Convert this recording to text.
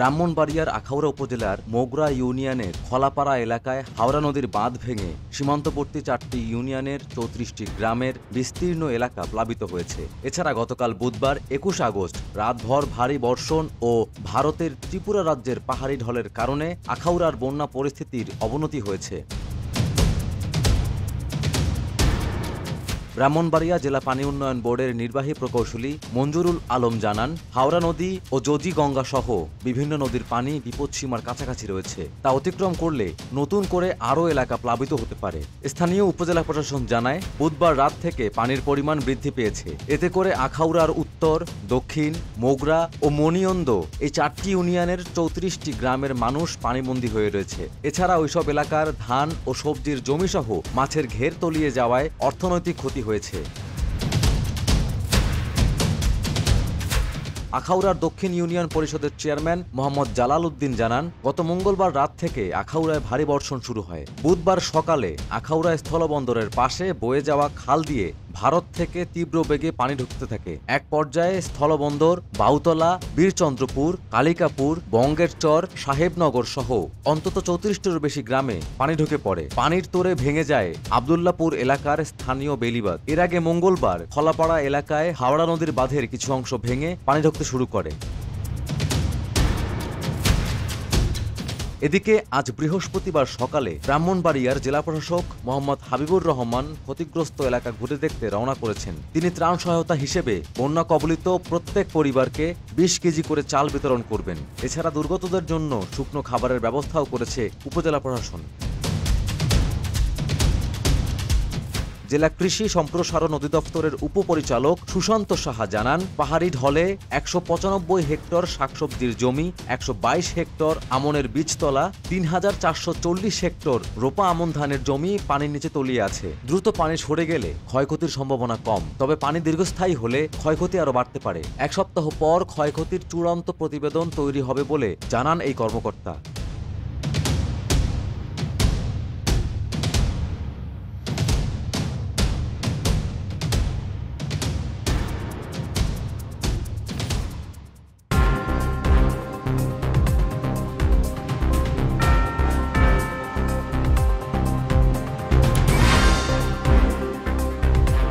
ব্রাহ্মণবাড়িয়ার আখাউড়া উপজেলার মোগরা ইউনিয়নের খলাপাড়া এলাকায় হাওড়া নদীর বাঁধ ভেঙে সীমান্তবর্তী 4টি ইউনিয়নের 34টি গ্রামের বিস্তীর্ণ এলাকা প্লাবিত হয়েছে। এছাড়া গতকাল বুধবার 21 আগস্ট রাতভর ভারী বর্ষণ ও ভারতের ত্রিপুরা রাজ্যের পাহাড়ি ঢলের কারণে আখাউড়ার বন্যা পরিস্থিতির অবনতি হয়েছে। ব্রাহ্মণবাড়িয়া জেলা পানি উন্নয়ন বোর্ডের নির্বাহী প্রকৌশলী মঞ্জুরুল আলম জানান, হাওড়া নদী ও যোজি গঙ্গা সহ বিভিন্ন নদীর পানি বিপদসীমার কাছাকাছি রয়েছে। তা অতিক্রম করলে নতুন করে আরও এলাকা প্লাবিত হতে পারে। স্থানীয় উপজেলা প্রশাসন জানায়, বুধবার রাত থেকে পানির পরিমাণ বৃদ্ধি পেয়েছে। এতে করে আখাউড়ার উত্তর, দক্ষিণ, মোগরা ও মণিয়ন্দ এই 4টি ইউনিয়নের 34টি গ্রামের মানুষ পানিবন্দী হয়ে রয়েছে। এছাড়া ওইসব এলাকার ধান ও সবজির জমিসহ মাছের ঘের তলিয়ে যাওয়ায় অর্থনৈতিক ক্ষতি হয়েছে। আখাউড়ার দক্ষিণ ইউনিয়ন পরিষদের চেয়ারম্যান মোহাম্মদ জালাল উদ্দিন জানান, গত মঙ্গলবার রাত থেকে আখাউড়ায় ভারী বর্ষণ শুরু হয়। বুধবার সকালে আখাউড়া স্থলবন্দরের পাশে বয়ে যাওয়া খাল দিয়ে ভারত থেকে তীব্র বেগে পানি ঢুকতে থাকে। এক পর্যায়ে স্থলবন্দর, বাউতলা, বীরচন্দ্রপুর, কালিকাপুর, বঙ্গের চর, সাহেবনগর সহ অন্তত 34টিরও বেশি গ্রামে পানি ঢুকে পড়ে। পানির তোরে ভেঙে যায় আবদুল্লাপুর এলাকার স্থানীয় বেলিবাঁধ। এর আগে মঙ্গলবার খলাপাড়া এলাকায় হাওড়া নদীর বাঁধের কিছু অংশ ভেঙে পানি ঢুকতে শুরু করে। এদিকে আজ বৃহস্পতিবার সকালে ব্রাহ্মণবাড়িয়ার জেলা প্রশাসক মোহাম্মদ হাবিবুর রহমান ক্ষতিগ্রস্ত এলাকা ঘুরে দেখতে রওনা করেছেন। তিনি ত্রাণ সহায়তা হিসেবে বন্যা কবলিত প্রত্যেক পরিবারকে 20 কেজি করে চাল বিতরণ করবেন। এছাড়া দুর্গতদের জন্য শুকনো খাবারের ব্যবস্থাও করেছে উপজেলা প্রশাসন। জেলা কৃষি সম্প্রসারণ অধিদপ্তরের উপপরিচালক সুশান্ত সাহা জানান, পাহাড়ি ঢলে 195 হেক্টর শাকসবজির জমি, 122 হেক্টর আমনের বীজতলা, 3440 হেক্টর রোপা আমন ধানের জমি পানির নিচে তলিয়ে আছে। দ্রুত পানি সরে গেলে ক্ষয়ক্ষতির সম্ভাবনা কম, তবে পানি দীর্ঘস্থায়ী হলে ক্ষয়ক্ষতি আরও বাড়তে পারে। 1 সপ্তাহ পর ক্ষয়ক্ষতির চূড়ান্ত প্রতিবেদন তৈরি হবে বলে জানান এই কর্মকর্তা।